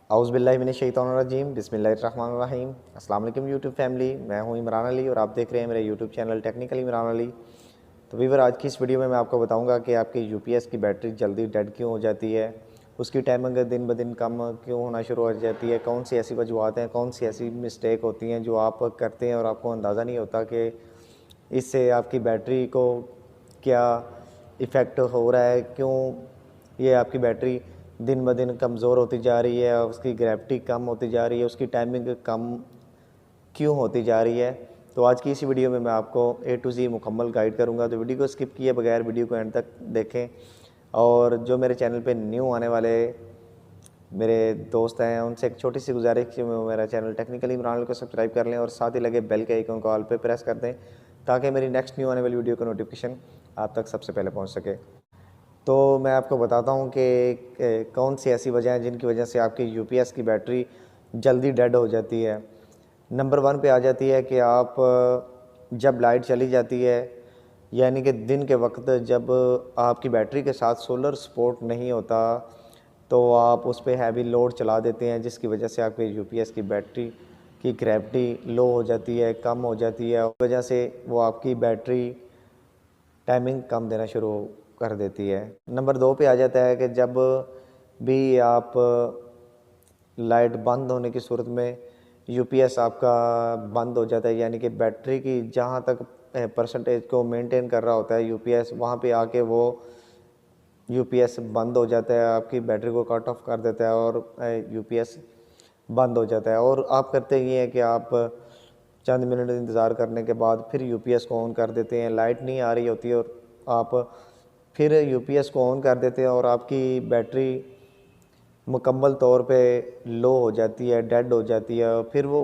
औज़ुबिल्लाहि बिस्मिल्लाहिर्रहमानिर्रहीम। अस्सलाम वालेकुम यूट्यूब फैमिली, मैं हूं इमरान अली और आप देख रहे हैं मेरे YouTube channel technical Imran Ali. तो वीवर, आज की इस वीडियो में मैं आपको बताऊंगा कि आपकी यूपीएस की बैटरी जल्दी डेड क्यों हो जाती है, उसकी टाइमिंग दिन ब दिन कम क्यों होना शुरू हो जाती है, कौन सी ऐसी वजूहत हैं, कौन सी ऐसी मिस्टेक होती हैं जो आप करते हैं और आपको अंदाज़ा नहीं होता कि इससे आपकी बैटरी को क्या इफ़ेक्ट हो रहा है, क्यों ये आपकी बैटरी दिन ब दिन कमज़ोर होती जा रही है, उसकी ग्रेविटी कम होती जा रही है, उसकी टाइमिंग कम क्यों होती जा रही है। तो आज की इसी वीडियो में मैं आपको ए टू ज़ी मुकम्मल गाइड करूंगा, तो वीडियो को स्किप किए बगैर वीडियो को एंड तक देखें। और जो मेरे चैनल पे न्यू आने वाले मेरे दोस्त हैं उनसे एक छोटी सी गुजारिश कि मेरा चैनल टेक्निकल इमरान को सब्सक्राइब कर लें और साथ ही लगे बेल के आइकन को ऑल पे प्रेस कर दें ताकि मेरी नेक्स्ट न्यू आने वाली वीडियो का नोटिफिकेशन आप तक सबसे पहले पहुँच सके। तो मैं आपको बताता हूँ कि कौन सी ऐसी वजह हैं जिनकी वजह से आपकी यूपीएस की बैटरी जल्दी डेड हो जाती है। नंबर 1 पे आ जाती है कि आप जब लाइट चली जाती है, यानी कि दिन के वक्त जब आपकी बैटरी के साथ सोलर सपोर्ट नहीं होता, तो आप उस पर हैवी लोड चला देते हैं, जिसकी वजह से आपके यूपीएस की बैटरी की ग्रेविटी लो हो जाती है, कम हो जाती है। उस वजह से वो आपकी बैटरी टाइमिंग कम देना शुरू कर देती है। नंबर 2 पे आ जाता है कि जब भी आप लाइट बंद होने की सूरत में यूपीएस आपका बंद हो जाता है, यानी कि बैटरी की जहाँ तक परसेंटेज को मेंटेन कर रहा होता है यूपीएस, वहाँ पे आके वो यूपीएस बंद हो जाता है, आपकी बैटरी को कट ऑफ कर देता है और यूपीएस बंद हो जाता है। और आप करते ये हैं कि आप चंद मिनट इंतज़ार करने के बाद फिर यूपीएस को ऑन कर देते हैं, लाइट नहीं आ रही होती और आप फिर यूपीएस को ऑन कर देते हैं और आपकी बैटरी मुकम्मल तौर पे लो हो जाती है, डेड हो जाती है। फिर वो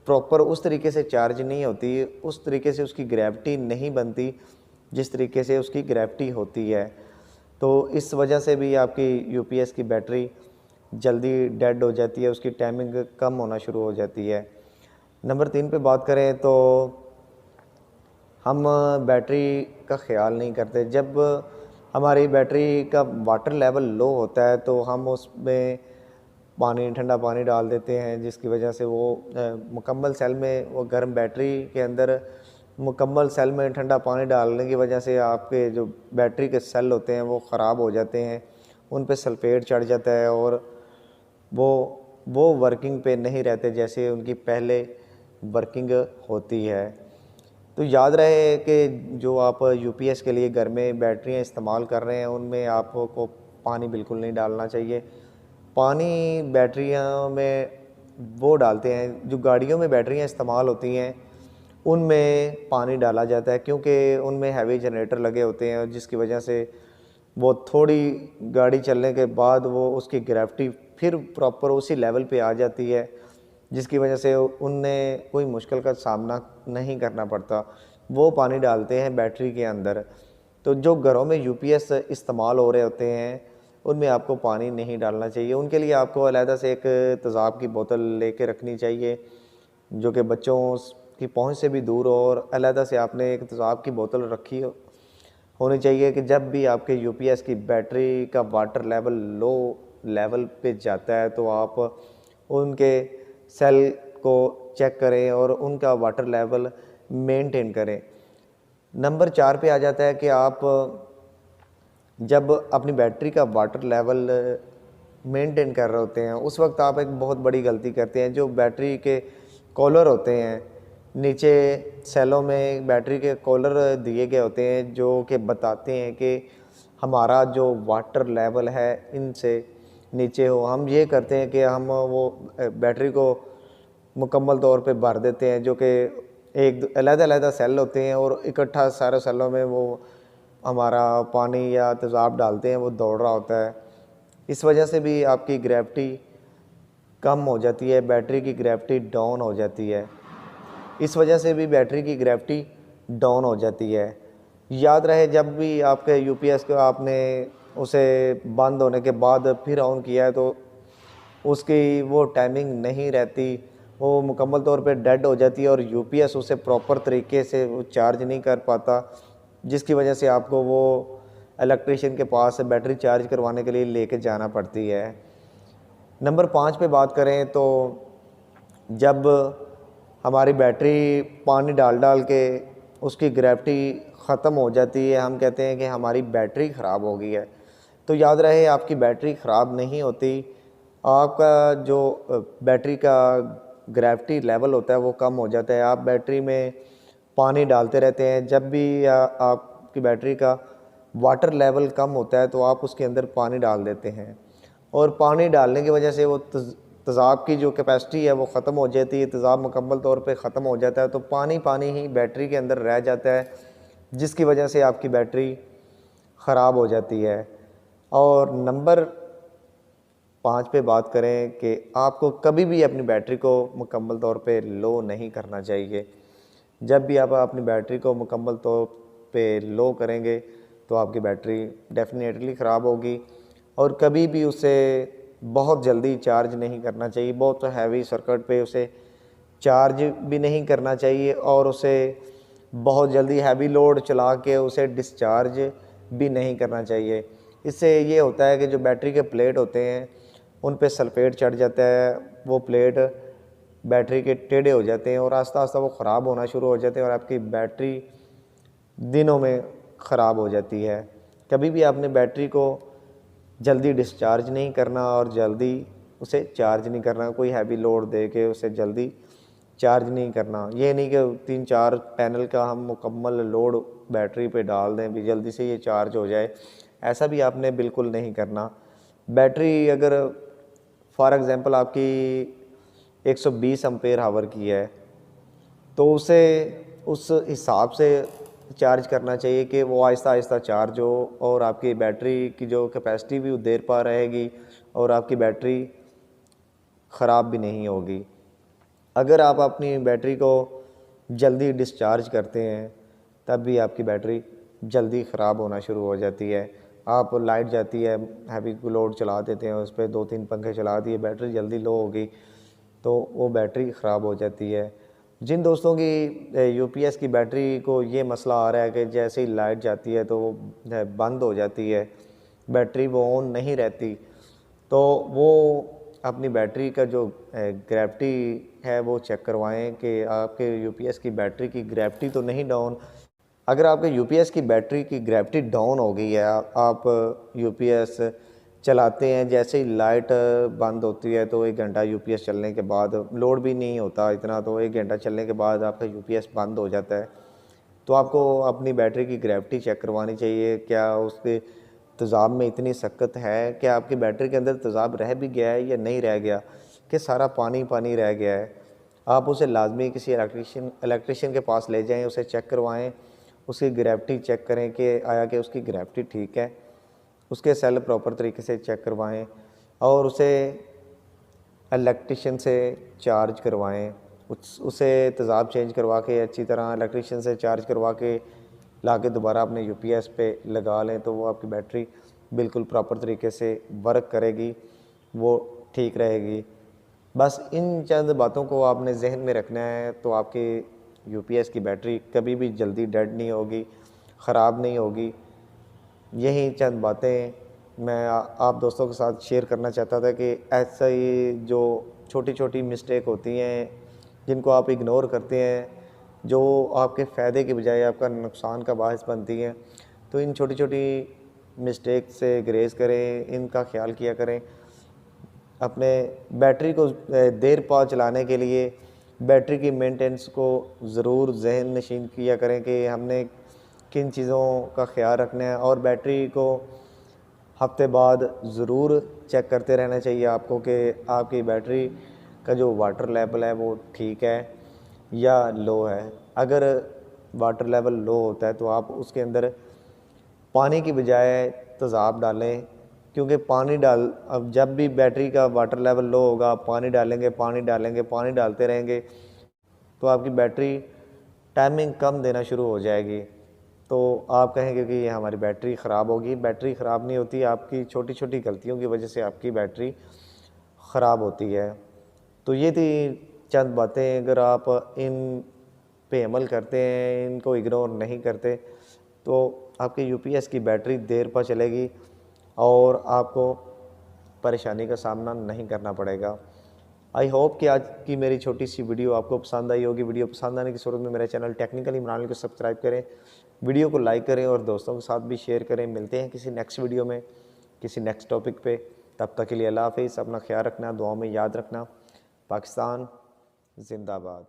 प्रॉपर उस तरीके से चार्ज नहीं होती, उस तरीके से उसकी ग्रेविटी नहीं बनती जिस तरीके से उसकी ग्रेविटी होती है। तो इस वजह से भी आपकी यूपीएस की बैटरी जल्दी डेड हो जाती है, उसकी टाइमिंग कम होना शुरू हो जाती है। नंबर 3 पे बात करें तो हम बैटरी का ख्याल नहीं करते। जब हमारी बैटरी का वाटर लेवल लो होता है तो हम उसमें ठंडा पानी डाल देते हैं, जिसकी वजह से वो मुकम्मल सेल में वो गर्म बैटरी के अंदर मुकम्मल सेल में ठंडा पानी डालने की वजह से आपके जो बैटरी के सेल होते हैं वो ख़राब हो जाते हैं, उन पे सल्फेट चढ़ जाता है और वो वर्किंग पे नहीं रहते जैसे उनकी पहले वर्किंग होती है। तो याद रहे कि जो आप यूपीएस के लिए घर में बैटरियाँ इस्तेमाल कर रहे हैं उनमें आपको पानी बिल्कुल नहीं डालना चाहिए। पानी बैटरियों में वो डालते हैं, जो गाड़ियों में बैटरियाँ इस्तेमाल होती हैं उनमें पानी डाला जाता है, क्योंकि उनमें हैवी जनरेटर लगे होते हैं जिसकी वजह से वो थोड़ी गाड़ी चलने के बाद वो उसकी ग्रेविटी फिर प्रॉपर उसी लेवल पे आ जाती है, जिसकी वजह से उन्हें कोई मुश्किल का सामना नहीं करना पड़ता। वो पानी डालते हैं बैटरी के अंदर। तो जो घरों में यूपीएस इस्तेमाल हो रहे होते हैं उनमें आपको पानी नहीं डालना चाहिए। उनके लिए आपको अलहदा से एक तेज़ाब की बोतल लेके रखनी चाहिए, जो कि बच्चों की पहुंच से भी दूर हो, और अलहदा से आपने एक तेज़ाब की बोतल रखी होनी चाहिए कि जब भी आपके यूपीएस की बैटरी का वाटर लेवल लो लेवल पे जाता है तो आप उनके सेल को चेक करें और उनका वाटर लेवल मेंटेन करें। नंबर 4 पे आ जाता है कि आप जब अपनी बैटरी का वाटर लेवल मेंटेन कर रहे होते हैं उस वक्त आप एक बहुत बड़ी गलती करते हैं। जो बैटरी के कॉलर होते हैं, नीचे सेलों में बैटरी के कॉलर दिए गए होते हैं जो कि बताते हैं कि हमारा जो वाटर लेवल है इनसे नीचे हो। हम ये करते हैं कि हम वो बैटरी को मुकम्मल तौर पे भर देते हैं, जो कि एक अलग-अलग सेल होते हैं और इकट्ठा सारे सेलों में वो हमारा पानी या तेज़ाब डालते हैं, वो दौड़ रहा होता है। इस वजह से भी आपकी ग्रेविटी कम हो जाती है, बैटरी की ग्रेविटी डाउन हो जाती है। इस वजह से भी बैटरी की ग्रेविटी डाउन हो जाती है। याद रहे, जब भी आपके यूपीएस को आपने उसे बंद होने के बाद फिर ऑन किया है तो उसकी वो टाइमिंग नहीं रहती, वो मुकम्मल तौर पे डेड हो जाती है और यूपीएस उसे प्रॉपर तरीके से वो चार्ज नहीं कर पाता, जिसकी वजह से आपको वो इलेक्ट्रीशियन के पास बैटरी चार्ज करवाने के लिए लेके जाना पड़ती है। नंबर 5 पे बात करें तो जब हमारी बैटरी पानी डाल डाल के उसकी ग्रेविटी ख़त्म हो जाती है, हम कहते हैं कि हमारी बैटरी ख़राब हो गई है। तो याद रहे आपकी बैटरी ख़राब नहीं होती, आपका जो बैटरी का ग्रेविटी लेवल होता है वो कम हो जाता है। आप बैटरी में पानी डालते रहते हैं, जब भी आपकी बैटरी का वाटर लेवल कम होता है तो आप उसके अंदर पानी डाल देते हैं, और पानी डालने की वजह से वो तेज़ाब की जो कैपेसिटी है वो ख़त्म हो जाती है, तेज़ाब मुकम्मल तौर पे ख़त्म हो जाता है, तो पानी पानी ही बैटरी के अंदर रह जाता है, जिसकी वजह से आपकी बैटरी ख़राब हो जाती है। और नंबर 5 पे बात करें कि आपको कभी भी अपनी बैटरी को मुकम्मल तौर पे लो नहीं करना चाहिए। जब भी आप अपनी बैटरी को मुकम्मल तौर पे लो करेंगे तो आपकी बैटरी डेफिनेटली ख़राब होगी, और कभी भी उसे बहुत जल्दी चार्ज नहीं करना चाहिए। बहुत हैवी सर्किट पे उसे चार्ज भी नहीं करना चाहिए, और उसे बहुत जल्दी हैवी लोड चला के उसे डिस्चार्ज भी नहीं करना चाहिए। इससे ये होता है कि जो बैटरी के प्लेट होते हैं उन पे सल्फेट चढ़ जाता है, वो प्लेट बैटरी के टेढ़े हो जाते हैं और आस्ता आस्ता वो ख़राब होना शुरू हो जाते हैं, और आपकी बैटरी दिनों में ख़राब हो जाती है। कभी भी आपने बैटरी को जल्दी डिस्चार्ज नहीं करना और जल्दी उसे चार्ज नहीं करना, कोई हैवी लोड दे के उसे जल्दी चार्ज नहीं करना। ये नहीं कि 3-4 पैनल का हम मुकम्मल लोड बैटरी पे डाल दें भी जल्दी से ये चार्ज हो जाए, ऐसा भी आपने बिल्कुल नहीं करना। बैटरी अगर फॉर एग्ज़ाम्पल आपकी 120 एम्पेयर आवर की है तो उसे उस हिसाब से चार्ज करना चाहिए कि वो आहिस्ता आहिस्ता चार्ज हो, और आपकी बैटरी की जो कैपेसिटी भी देर पा रहेगी और आपकी बैटरी ख़राब भी नहीं होगी। अगर आप अपनी बैटरी को जल्दी डिस्चार्ज करते हैं तब भी आपकी बैटरी जल्दी ख़राब होना शुरू हो जाती है। आप लाइट जाती है, हैवी लोड चला देते हैं, उस पर 2-3 पंखे चला दिए, बैटरी जल्दी लो होगी तो वो बैटरी ख़राब हो जाती है। जिन दोस्तों की यूपीएस की बैटरी को ये मसला आ रहा है कि जैसे ही लाइट जाती है तो वो बंद हो जाती है, बैटरी वो ऑन नहीं रहती, तो वो अपनी बैटरी का जो ग्रेविटी है वो चेक करवाएं कि आपके यूपीएस की बैटरी की ग्रेविटी तो नहीं डाउन। अगर आपके यूपीएस की बैटरी की ग्रेविटी डाउन हो गई है, आप यूपीएस चलाते हैं, जैसे ही लाइट बंद होती है तो 1 घंटा यूपीएस चलने के बाद, लोड भी नहीं होता इतना, तो 1 घंटा चलने के बाद आपका यूपीएस बंद हो जाता है, तो आपको अपनी बैटरी की ग्रेविटी चेक करवानी चाहिए। क्या उसके तेज़ाब में इतनी सख्त है कि आपकी बैटरी के अंदर तेज़ाब रह भी गया है या नहीं रह गया, कि सारा पानी पानी रह गया है। आप उसे लाजमी किसी इलेक्ट्रिशियन के पास ले जाएं, उसे चेक करवाएं, उसकी ग्रेविटी चेक करें कि आया कि उसकी ग्रेविटी ठीक है, उसके सेल प्रॉपर तरीके से चेक करवाएं, और उसे इलेक्ट्रिशियन से चार्ज करवाएं, उसे तेज़ाब चेंज करवा के अच्छी तरह इलेक्ट्रिशियन से चार्ज करवा के ला के दोबारा अपने यूपीएस पे लगा लें, तो वो आपकी बैटरी बिल्कुल प्रॉपर तरीके से वर्क करेगी, वो ठीक रहेगी। बस इन चंद बातों को आपने जहन में रखना है, तो आपकी यूपीएस की बैटरी कभी भी जल्दी डेड नहीं होगी, ख़राब नहीं होगी। यही चंद बातें मैं आप दोस्तों के साथ शेयर करना चाहता था कि ऐसा ही जो छोटी छोटी मिस्टेक होती हैं जिनको आप इग्नोर करते हैं, जो आपके फ़ायदे के बजाय आपका नुकसान का बायस बनती हैं, तो इन छोटी छोटी मिस्टेक से ग्रेज़ करें, इनका ख्याल किया करें। अपने बैटरी को देर पा चलाने के लिए बैटरी की मेंटेनेंस को ज़रूर ज़हन नशीन किया करें कि हमने किन चीज़ों का ख्याल रखना है, और बैटरी को हफ्ते बाद ज़रूर चेक करते रहना चाहिए आपको कि आपकी बैटरी का जो वाटर लेवल है वो ठीक है या लो है। अगर वाटर लेवल लो होता है तो आप उसके अंदर पानी की बजाय तेज़ाब डालें, क्योंकि अब जब भी बैटरी का वाटर लेवल लो होगा, आप पानी डालेंगे, पानी डालेंगे, पानी डालते रहेंगे, तो आपकी बैटरी टाइमिंग कम देना शुरू हो जाएगी। तो आप कहेंगे कि ये हमारी बैटरी ख़राब होगी। बैटरी ख़राब नहीं होती, आपकी छोटी छोटी गलतियों की वजह से आपकी बैटरी ख़राब होती है। तो ये थी चंद बातें, अगर आप इन पे अमल करते हैं, इनको इग्नोर नहीं करते, तो आपके यूपीएस की बैटरी देर पर चलेगी और आपको परेशानी का सामना नहीं करना पड़ेगा। आई होप कि आज की मेरी छोटी सी वीडियो आपको पसंद आई होगी। वीडियो पसंद आने की सूरत में मेरे चैनल टेक्निकल इमरान को सब्सक्राइब करें, वीडियो को लाइक करें और दोस्तों के साथ भी शेयर करें। मिलते हैं किसी नेक्स्ट वीडियो में, किसी नेक्स्ट टॉपिक पे। तब तक के लिए अल्लाह हाफिज़। अपना ख्याल रखना, दुआओं में याद रखना। पाकिस्तान जिंदाबाद।